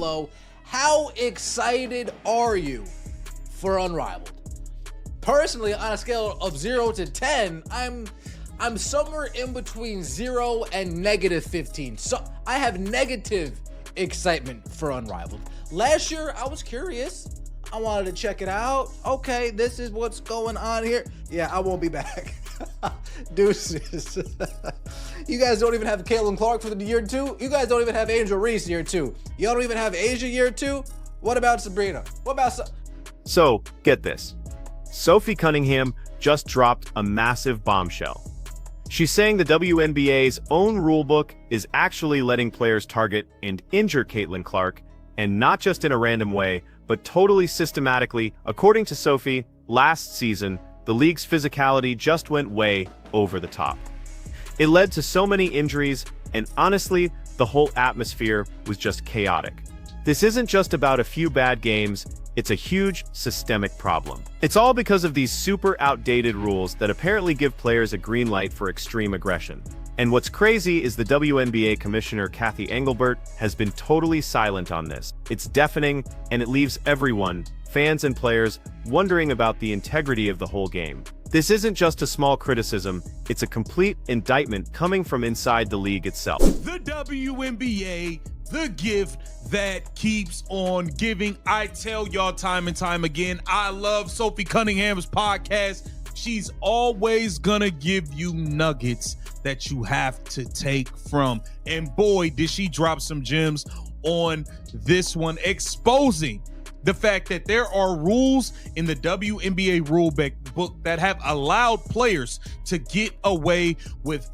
below. How excited are you for Unrivaled? Personally, on a scale of 0 to 10, I'm somewhere in between 0 and -15. So I have negative excitement for Unrivaled. Last year, I was curious. I wanted to check it out. Okay, this is what's going on here. Yeah, I won't be back. Deuces. You guys don't even have Caitlin Clark for the year 2. You guys don't even have Angel Reese year 2. Y'all don't even have Asia year 2. What about Sabrina? What about So, get this. Sophie Cunningham just dropped a massive bombshell. She's saying the WNBA's own rulebook is actually letting players target and injure Caitlin Clark, and not just in a random way, but totally systematically. According to Sophie, last season, the league's physicality just went way over the top. It led to so many injuries, and honestly, the whole atmosphere was just chaotic. This isn't just about a few bad games, it's a huge systemic problem. It's all because of these super outdated rules that apparently give players a green light for extreme aggression. And what's crazy is the WNBA Commissioner Cathy Engelbert has been totally silent on this. It's deafening, and it leaves everyone, fans and players, wondering about the integrity of the whole game. This isn't just a small criticism, it's a complete indictment coming from inside the league itself. The WNBA, the gift that keeps on giving. I tell y'all time and time again, I love Sophie Cunningham's podcast. She's always gonna give you nuggets that you have to take from. And boy, did she drop some gems on this one, exposing the fact that there are rules in the WNBA rulebook that have allowed players to get away with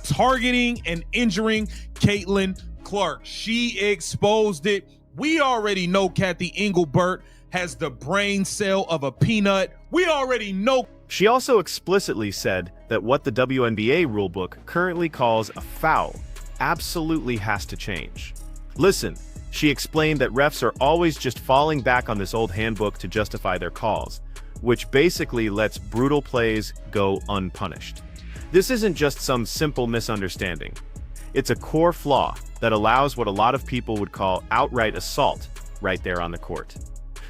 targeting and injuring Caitlin Clark. She exposed it. We already know Cathy Engelbert has the brain cell of a peanut. We already know. She also explicitly said that what the WNBA rulebook currently calls a foul absolutely has to change. Listen, she explained that refs are always just falling back on this old handbook to justify their calls, which basically lets brutal plays go unpunished. This isn't just some simple misunderstanding. It's a core flaw that allows what a lot of people would call outright assault right there on the court.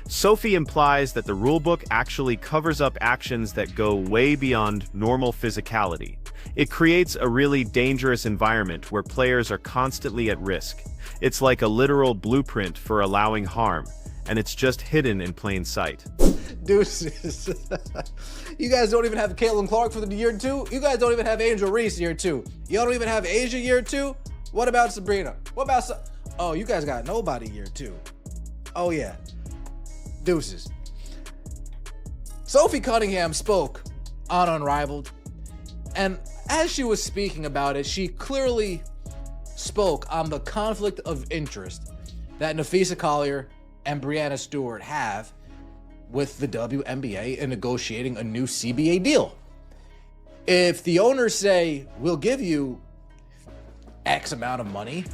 Sophie implies that the rulebook actually covers up actions that go way beyond normal physicality. It creates a really dangerous environment where players are constantly at risk. It's like a literal blueprint for allowing harm, and it's just hidden in plain sight. Deuces. You guys don't even have Caitlin Clark for the year 2. You guys don't even have Angel Reese year 2. Y'all don't even have Asia year 2. What about Sabrina? What about Oh, you guys got nobody year 2. Oh yeah. Deuces. Sophie Cunningham spoke on Unrivaled, and as she was speaking about it, she clearly spoke on the conflict of interest that Napheesa Collier and Breanna Stewart have with the WNBA in negotiating a new CBA deal. If the owners say, we'll give you X amount of money,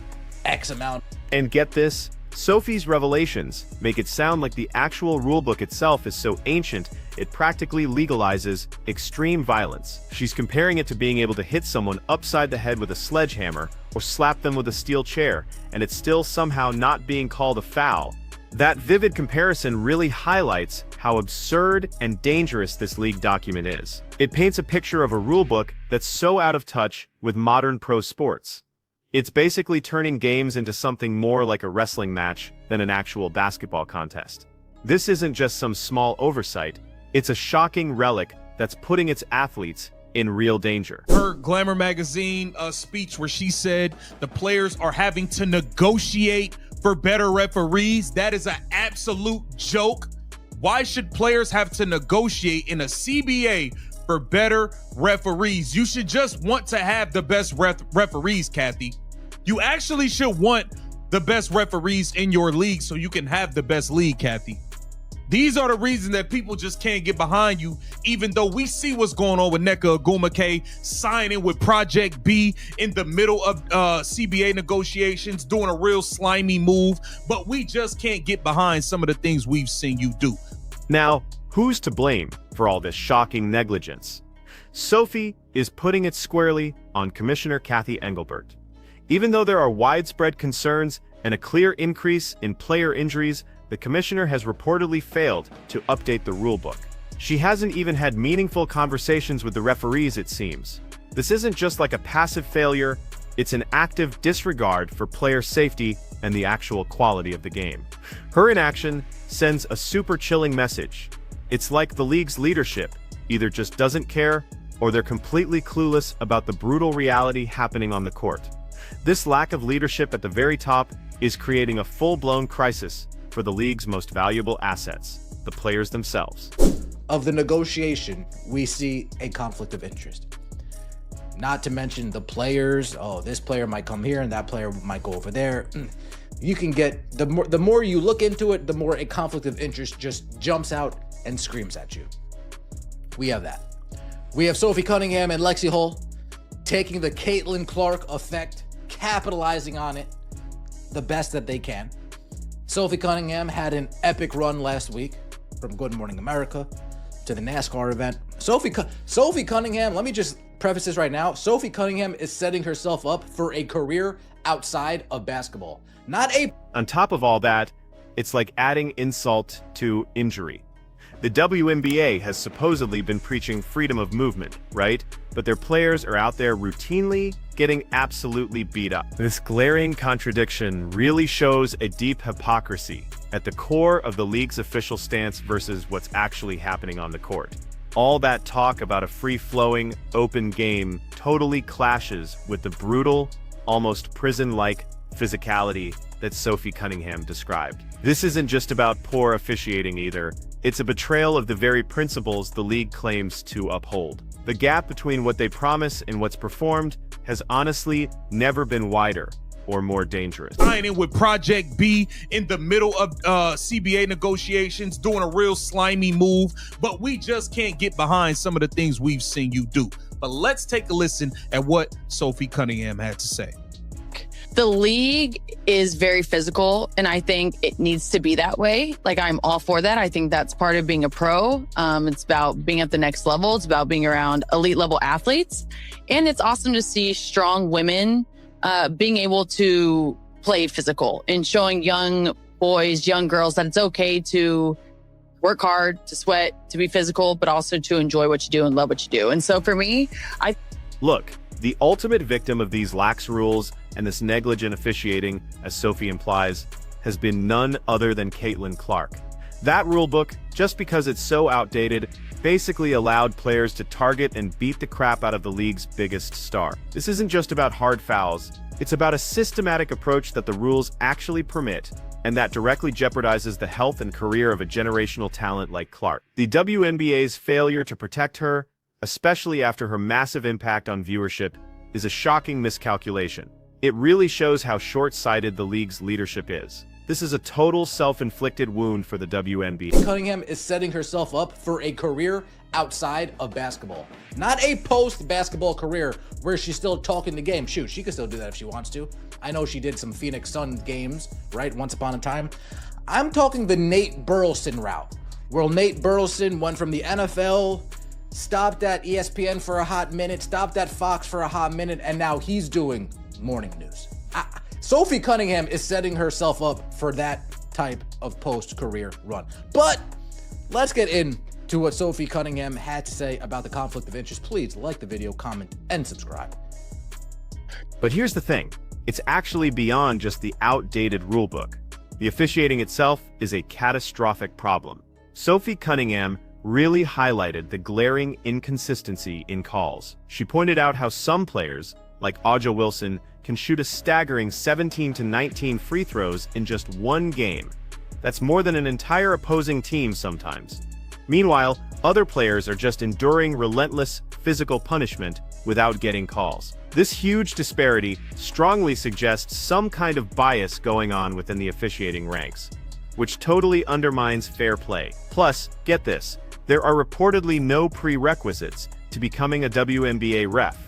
X amount. And get this, Sophie's revelations make it sound like the actual rulebook itself is so ancient, it practically legalizes extreme violence. She's comparing it to being able to hit someone upside the head with a sledgehammer or slap them with a steel chair, and it's still somehow not being called a foul. That vivid comparison really highlights how absurd and dangerous this league document is. It paints a picture of a rulebook that's so out of touch with modern pro sports. It's basically turning games into something more like a wrestling match than an actual basketball contest. This isn't just some small oversight, it's a shocking relic that's putting its athletes in real danger. Her Glamour magazine speech where she said the players are having to negotiate for better referees. That is an absolute joke. Why should players have to negotiate in a CBA for better referees? You should just want to have the best referees, Cathy. You actually should want the best referees in your league so you can have the best league, Cathy. These are the reasons that people just can't get behind you, even though we see what's going on with Nneka Ogwumike signing with Project B in the middle of CBA negotiations, doing a real slimy move, but we just can't get behind some of the things we've seen you do. Now, who's to blame for all this shocking negligence? Sophie is putting it squarely on Commissioner Cathy Engelbert. Even though there are widespread concerns and a clear increase in player injuries, the commissioner has reportedly failed to update the rulebook. She hasn't even had meaningful conversations with the referees, it seems. This isn't just like a passive failure, it's an active disregard for player safety and the actual quality of the game. Her inaction sends a super chilling message. It's like the league's leadership either just doesn't care or they're completely clueless about the brutal reality happening on the court. This lack of leadership at the very top is creating a full-blown crisis for the league's most valuable assets, the players themselves. Of the negotiation, we see a conflict of interest. Not to mention the players. Oh, this player might come here and that player might go over there. You can get, the more you look into it, the more a conflict of interest just jumps out and screams at you. We have that. We have Sophie Cunningham and Lexi Hull taking the Caitlin Clark effect, capitalizing on it the best that they can. Sophie Cunningham had an epic run last week from Good Morning America to the NASCAR event. Sophie Cunningham, let me just preface this right now. Sophie Cunningham is setting herself up for a career outside of basketball. On top of all that, it's like adding insult to injury. The WNBA has supposedly been preaching freedom of movement, right? But their players are out there routinely getting absolutely beat up. This glaring contradiction really shows a deep hypocrisy at the core of the league's official stance versus what's actually happening on the court. All that talk about a free-flowing, open game totally clashes with the brutal, almost prison-like physicality that Sophie Cunningham described. This isn't just about poor officiating either. It's a betrayal of the very principles the league claims to uphold. The gap between what they promise and what's performed has honestly never been wider or more dangerous. Tying in with Project B in the middle of CBA negotiations, doing a real slimy move, but we just can't get behind some of the things we've seen you do. But let's take a listen at what Sophie Cunningham had to say. The league is very physical, and I think it needs to be that way. Like, I'm all for that. I think that's part of being a pro. It's about being at the next level. It's about being around elite level athletes. And it's awesome to see strong women being able to play physical and showing young boys, young girls that it's okay to work hard, to sweat, to be physical, but also to enjoy what you do and love what you do. And so for me, Look, the ultimate victim of these lax rules and this negligent officiating, as Sophie implies, has been none other than Caitlin Clark. That rulebook, just because it's so outdated, basically allowed players to target and beat the crap out of the league's biggest star. This isn't just about hard fouls, it's about a systematic approach that the rules actually permit, and that directly jeopardizes the health and career of a generational talent like Clark. The WNBA's failure to protect her, especially after her massive impact on viewership, is a shocking miscalculation. It really shows how short-sighted the league's leadership is. This is a total self-inflicted wound for the WNBA. Cunningham is setting herself up for a career outside of basketball. Not a post-basketball career where she's still talking the game. Shoot, she could still do that if she wants to. I know she did some Phoenix Suns games, right, once upon a time. I'm talking the Nate Burleson route, where Nate Burleson went from the NFL, stopped at ESPN for a hot minute, stopped at Fox for a hot minute, and now he's doing morning news. Sophie Cunningham is setting herself up for that type of post-career run. But let's get into what Sophie Cunningham had to say about the conflict of interest. Please like the video, comment, and subscribe. But here's the thing. It's actually beyond just the outdated rulebook. The officiating itself is a catastrophic problem. Sophie Cunningham really highlighted the glaring inconsistency in calls. She pointed out how some players, like Aja Wilson, can shoot a staggering 17 to 19 free throws in just one game. That's more than an entire opposing team sometimes. Meanwhile, other players are just enduring relentless physical punishment without getting calls. This huge disparity strongly suggests some kind of bias going on within the officiating ranks, which totally undermines fair play. Plus, get this, there are reportedly no prerequisites to becoming a WNBA ref,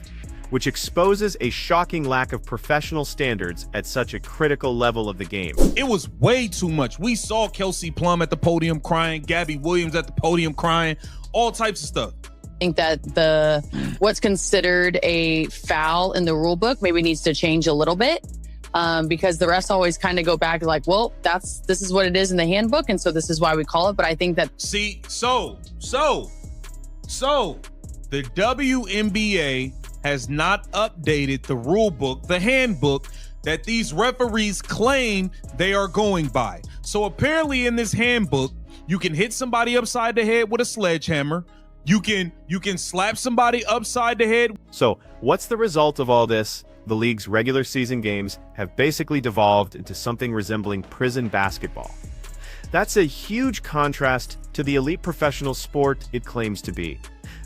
which exposes a shocking lack of professional standards at such a critical level of the game. It was way too much. We saw Kelsey Plum at the podium crying, Gabby Williams at the podium crying, all types of stuff. I think that what's considered a foul in the rule book maybe needs to change a little bit. because the refs always kind of go back like, well, this is what it is in the handbook, and so this is why we call it. But I think that so the WNBA has not updated the rule book, the handbook that these referees claim they are going by. So apparently in this handbook, you can hit somebody upside the head with a sledgehammer. You can slap somebody upside the head. So, what's the result of all this? The league's regular season games have basically devolved into something resembling prison basketball. That's a huge contrast to the elite professional sport it claims to be.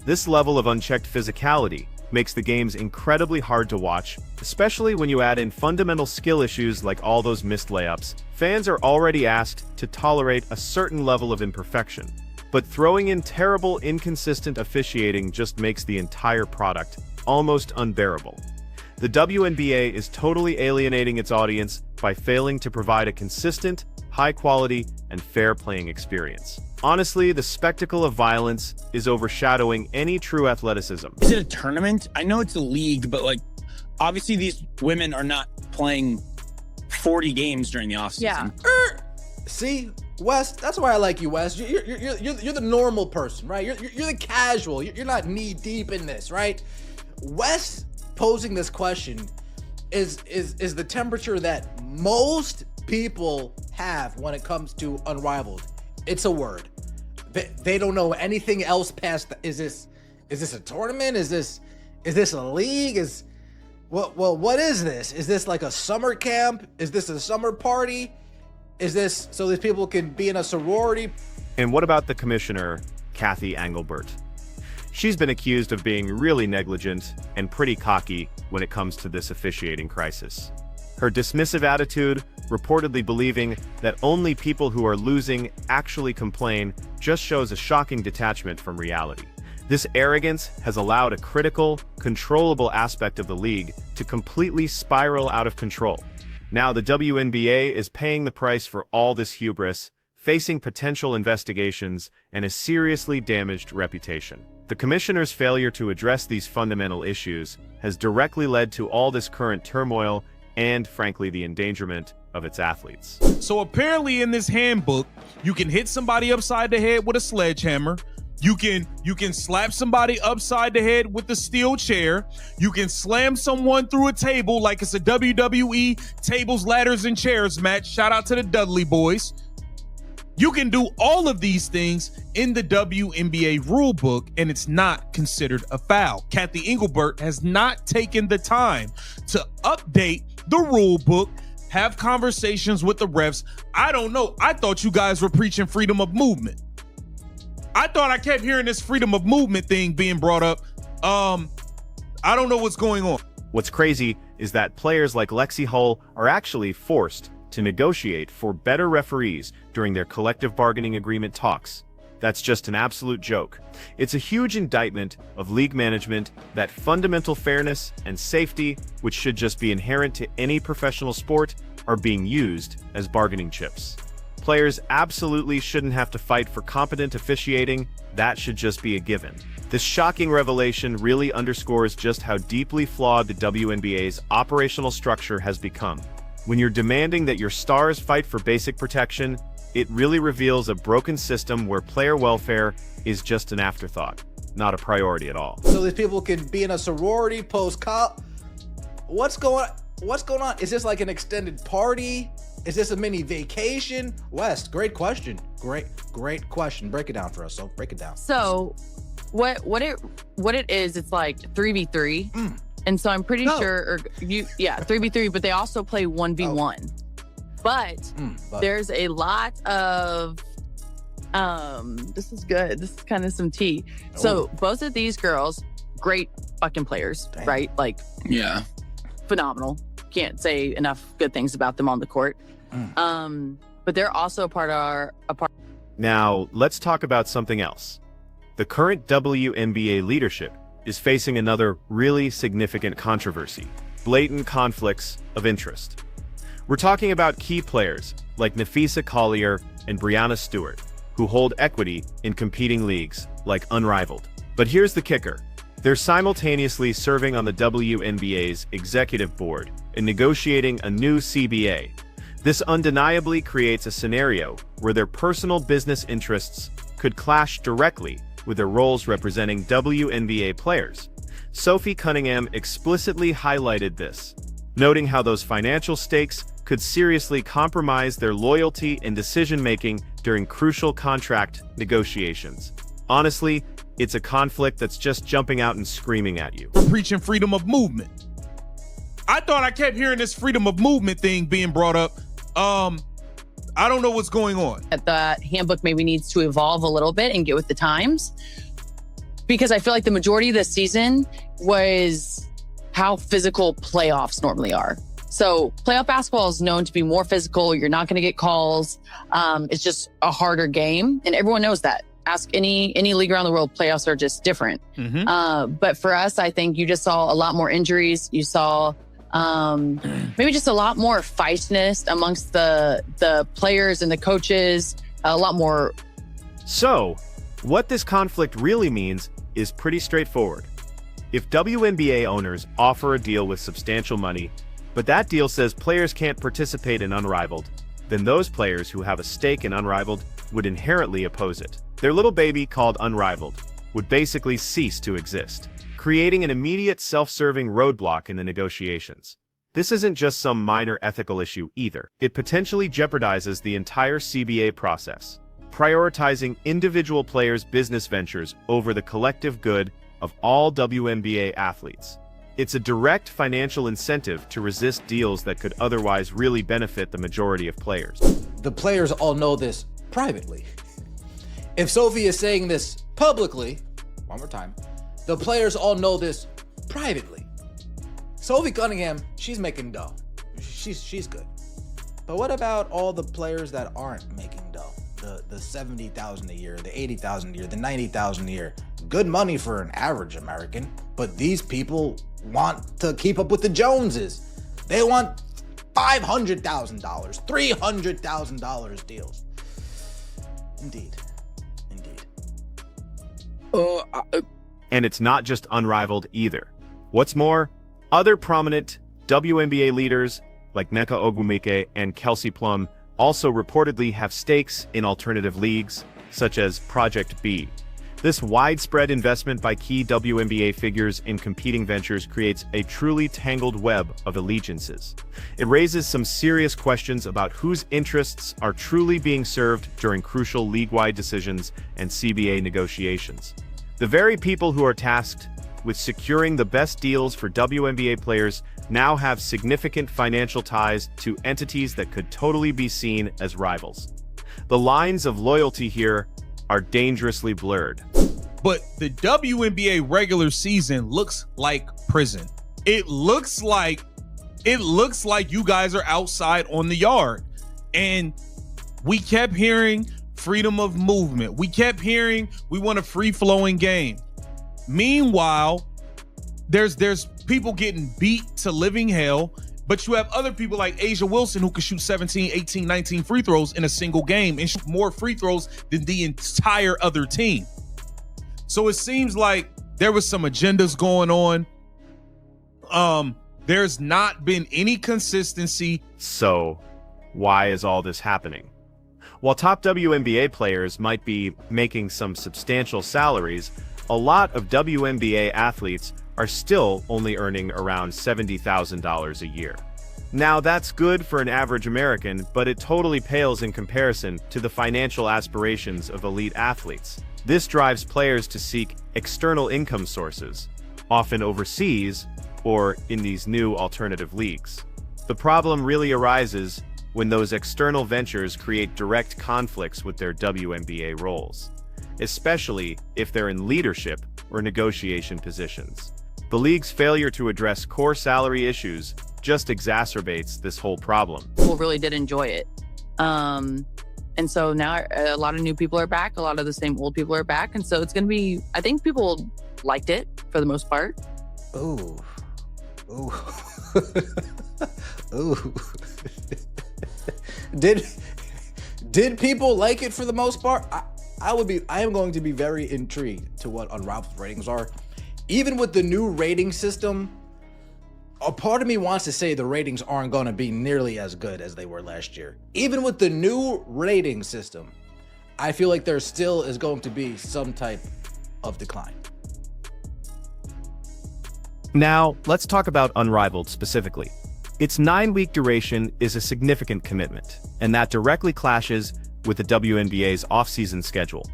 This level of unchecked physicality makes the games incredibly hard to watch, especially when you add in fundamental skill issues like all those missed layups. Fans are already asked to tolerate a certain level of imperfection, but throwing in terrible, inconsistent officiating just makes the entire product almost unbearable. The WNBA is totally alienating its audience by failing to provide a consistent, high-quality, and fair playing experience. Honestly, the spectacle of violence is overshadowing any true athleticism. Is it a tournament? I know it's a league, but like, obviously these women are not playing 40 games during the offseason. Yeah. See, Wes, that's why I like you, Wes. You're the normal person, right? You're the casual. You're not knee deep in this, right? Wes posing this question is the temperature that most people have when it comes to Unrivaled. It's a word. They don't know anything else past. Is this a tournament? Is this a league? What is this? Is this like a summer camp? Is this a summer party? Is this so these people can be in a sorority? And what about the commissioner, Kathy Engelbert? She's been accused of being really negligent and pretty cocky when it comes to this officiating crisis. Her dismissive attitude, reportedly believing that only people who are losing actually complain, just shows a shocking detachment from reality. This arrogance has allowed a critical, controllable aspect of the league to completely spiral out of control. Now the WNBA is paying the price for all this hubris, facing potential investigations and a seriously damaged reputation. The commissioner's failure to address these fundamental issues has directly led to all this current turmoil and, frankly, the endangerment of its athletes. So apparently in this handbook, you can hit somebody upside the head with a sledgehammer. You can slap somebody upside the head with a steel chair. You can slam someone through a table like it's a WWE tables, ladders, and chairs match. Shout out to the Dudley boys. You can do all of these things in the WNBA rulebook, and it's not considered a foul. Kathy Engelbert has not taken the time to update the rulebook, have conversations with the refs. I don't know. I thought you guys were preaching freedom of movement. I thought I kept hearing this freedom of movement thing being brought up. I don't know what's going on. What's crazy is that players like Lexi Hull are actually forced to negotiate for better referees during their collective bargaining agreement talks. That's just an absolute joke. It's a huge indictment of league management that fundamental fairness and safety, which should just be inherent to any professional sport, are being used as bargaining chips. Players absolutely shouldn't have to fight for competent officiating. That should just be a given. This shocking revelation really underscores just how deeply flawed the WNBA's operational structure has become. When you're demanding that your stars fight for basic protection, it really reveals a broken system where player welfare is just an afterthought, not a priority at all. So these people can be in a sorority post-college. What's going on? Is this like an extended party? Is this a mini vacation? West, great question. Great question. Break it down for us. So break it down. So what it is, it's like 3v3. And so I'm pretty sure 3v3, but they also play 1v1. But there's a lot of this is good. This is kind of some tea. So both of these girls, great fucking players, right? Like, yeah, phenomenal. Can't say enough good things about them on the court. But they're also a part. Now, let's talk about something else. The current WNBA leadership is facing another really significant controversy: blatant conflicts of interest. We're talking about key players like Nafisa Collier and Brianna Stewart, who hold equity in competing leagues like Unrivaled. But here's the kicker. They're simultaneously serving on the WNBA's executive board and negotiating a new CBA. This undeniably creates a scenario where their personal business interests could clash directly with their roles representing WNBA players. Sophie Cunningham explicitly highlighted this, noting how those financial stakes could seriously compromise their loyalty and decision-making during crucial contract negotiations. Honestly, it's a conflict that's just jumping out and screaming at you. We're preaching freedom of movement. I thought I kept hearing this freedom of movement thing being brought up. I don't know what's going on. The handbook maybe needs to evolve a little bit and get with the times, because I feel like the majority of this season was how physical playoffs normally are. So playoff basketball is known to be more physical. You're not going to get calls. It's just a harder game, and everyone knows that. Ask any league around the world, playoffs are just different. But for us, I think you just saw a lot more injuries. You saw maybe just a lot more feistiness amongst the players and the coaches, a lot more. So, what this conflict really means is pretty straightforward. If WNBA owners offer a deal with substantial money, but that deal says players can't participate in Unrivaled, then those players who have a stake in Unrivaled would inherently oppose it. Their little baby, called Unrivaled, would basically cease to exist, creating an immediate self-serving roadblock in the negotiations. This isn't just some minor ethical issue either. It potentially jeopardizes the entire CBA process, prioritizing individual players' business ventures over the collective good of all WNBA athletes. It's a direct financial incentive to resist deals that could otherwise really benefit the majority of players. The players all know this privately. If Sophie is saying this publicly, one more time, the players all know this privately. Sophie Cunningham, she's making dough. She's good. But what about all the players that aren't making dough? The 70,000 a year, the 80,000 a year, the 90,000 a year. Good money for an average American, but these people want to keep up with the Joneses. They want $500,000, $300,000 deals. Indeed. And it's not just Unrivaled either. What's more, other prominent WNBA leaders like Nneka Ogwumike and Kelsey Plum also reportedly have stakes in alternative leagues, such as Project B. This widespread investment by key WNBA figures in competing ventures creates a truly tangled web of allegiances. It raises some serious questions about whose interests are truly being served during crucial league-wide decisions and CBA negotiations. The very people who are tasked with securing the best deals for WNBA players now have significant financial ties to entities that could totally be seen as rivals. The lines of loyalty here are dangerously blurred. But the WNBA regular season looks like prison. It looks like you guys are outside on the yard. And we kept hearing freedom of movement. We kept hearing we want a free-flowing game. Meanwhile, there's people getting beat to living hell, but you have other people like Asia Wilson who can shoot 17, 18, 19 free throws in a single game and shoot more free throws than the entire other team. So it seems like there was some agendas going on. There's not been any consistency. So, why is all this happening? While top WNBA players might be making some substantial salaries, a lot of WNBA athletes are still only earning around $70,000 a year. Now, that's good for an average American, but it totally pales in comparison to the financial aspirations of elite athletes. This drives players to seek external income sources, often overseas or in these new alternative leagues. The problem really arises when those external ventures create direct conflicts with their WNBA roles, especially if they're in leadership or negotiation positions. The league's failure to address core salary issues just exacerbates this whole problem. People really did enjoy it. And so now a lot of new people are back. A lot of the same old people are back. And so it's going to be, I think people liked it for the most part. Ooh. Ooh. Did people like it for the most part? I am going to be very intrigued to what Unrivaled ratings are even with the new rating system, a part of me wants to say the ratings aren't going to be nearly as good as they were last year. Even with the new rating system, I feel like there still is going to be some type of decline. Now, let's talk about Unrivaled specifically. Its 9-week duration is a significant commitment, and that directly clashes with the WNBA's off-season schedule.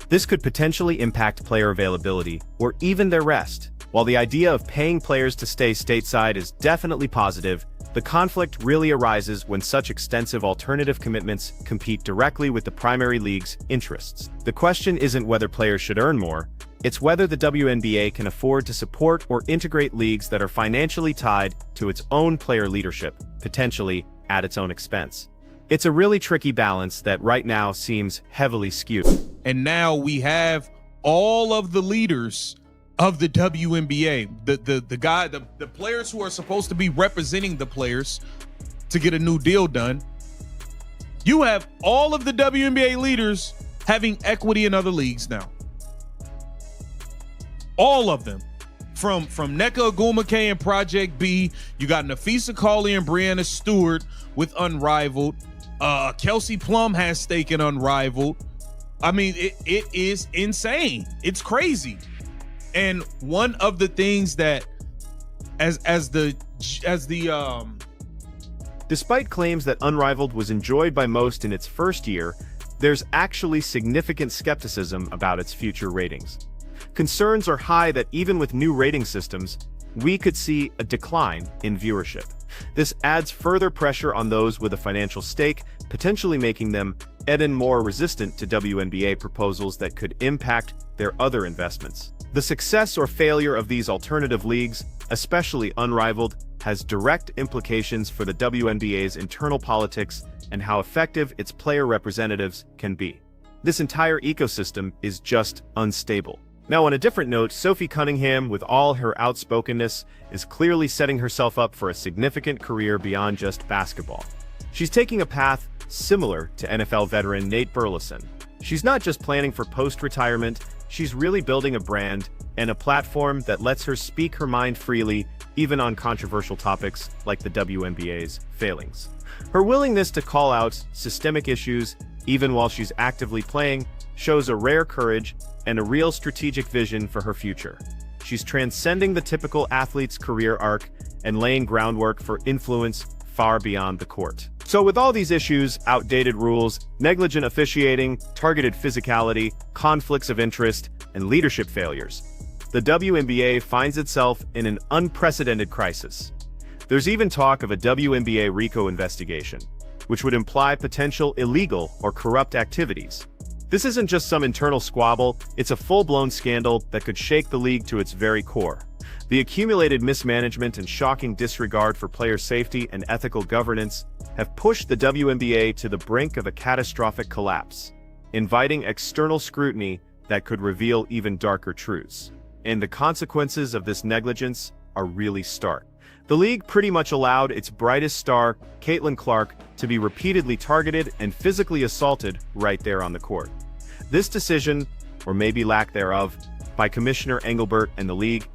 This could potentially impact player availability or even their rest. While the idea of paying players to stay stateside is definitely positive, the conflict really arises when such extensive alternative commitments compete directly with the primary league's interests. The question isn't whether players should earn more, it's whether the WNBA can afford to support or integrate leagues that are financially tied to its own player leadership, potentially at its own expense. It's a really tricky balance that right now seems heavily skewed. And now we have all of the leaders of the WNBA, the players who are supposed to be representing the players to get a new deal done. You have all of the WNBA leaders having equity in other leagues now. All of them. From Nneka Ogwumike and Project B, you got Nafisa Cawley and Brianna Stewart with Unrivaled. Kelsey Plum has stake in Unrivaled. I mean, it is insane. It's crazy. And one of the things that Despite claims that Unrivaled was enjoyed by most in its first year, there's actually significant skepticism about its future ratings. Concerns are high that even with new rating systems, we could see a decline in viewership. This adds further pressure on those with a financial stake, potentially making them even more resistant to WNBA proposals that could impact their other investments. The success or failure of these alternative leagues, especially Unrivaled, has direct implications for the WNBA's internal politics and how effective its player representatives can be. This entire ecosystem is just unstable. Now, on a different note, Sophie Cunningham, with all her outspokenness, is clearly setting herself up for a significant career beyond just basketball. She's taking a path similar to NFL veteran Nate Burleson. She's not just planning for post-retirement, she's really building a brand and a platform that lets her speak her mind freely, even on controversial topics like the WNBA's failings. Her willingness to call out systemic issues, even while she's actively playing, shows a rare courage and a real strategic vision for her future. She's transcending the typical athlete's career arc and laying groundwork for influence far beyond the court. So with all these issues, outdated rules, negligent officiating, targeted physicality, conflicts of interest, and leadership failures, the WNBA finds itself in an unprecedented crisis. There's even talk of a WNBA RICO investigation, which would imply potential illegal or corrupt activities. This isn't just some internal squabble, it's a full-blown scandal that could shake the league to its very core. The accumulated mismanagement and shocking disregard for player safety and ethical governance have pushed the WNBA to the brink of a catastrophic collapse, inviting external scrutiny that could reveal even darker truths. And the consequences of this negligence are really stark. The league pretty much allowed its brightest star, Caitlin Clark, to be repeatedly targeted and physically assaulted right there on the court. This decision, or maybe lack thereof, by Commissioner Engelbert and the league,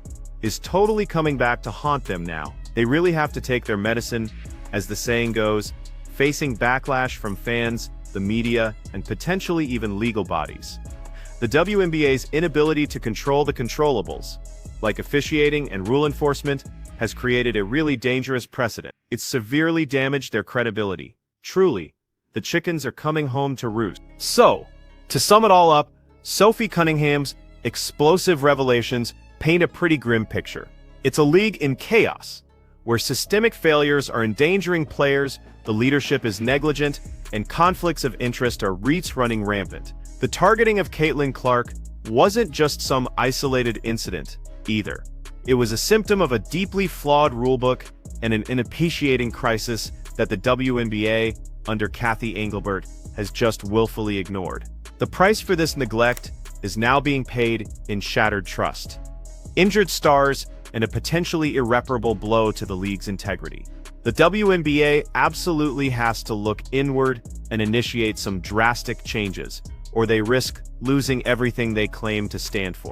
is totally coming back to haunt them now. They really have to take their medicine, as the saying goes, facing backlash from fans, the media, and potentially even legal bodies. The WNBA's inability to control the controllables, like officiating and rule enforcement, has created a really dangerous precedent. It's severely damaged their credibility. Truly, the chickens are coming home to roost. So, to sum it all up, Sophie Cunningham's explosive revelations paint a pretty grim picture. It's a league in chaos, where systemic failures are endangering players, the leadership is negligent, and conflicts of interest are running rampant. The targeting of Caitlin Clark wasn't just some isolated incident, either. It was a symptom of a deeply flawed rulebook and an inappreciating crisis that the WNBA, under Cathy Engelbert, has just willfully ignored. The price for this neglect is now being paid in shattered trust, injured stars, and a potentially irreparable blow to the league's integrity. The WNBA absolutely has to look inward and initiate some drastic changes, or they risk losing everything they claim to stand for.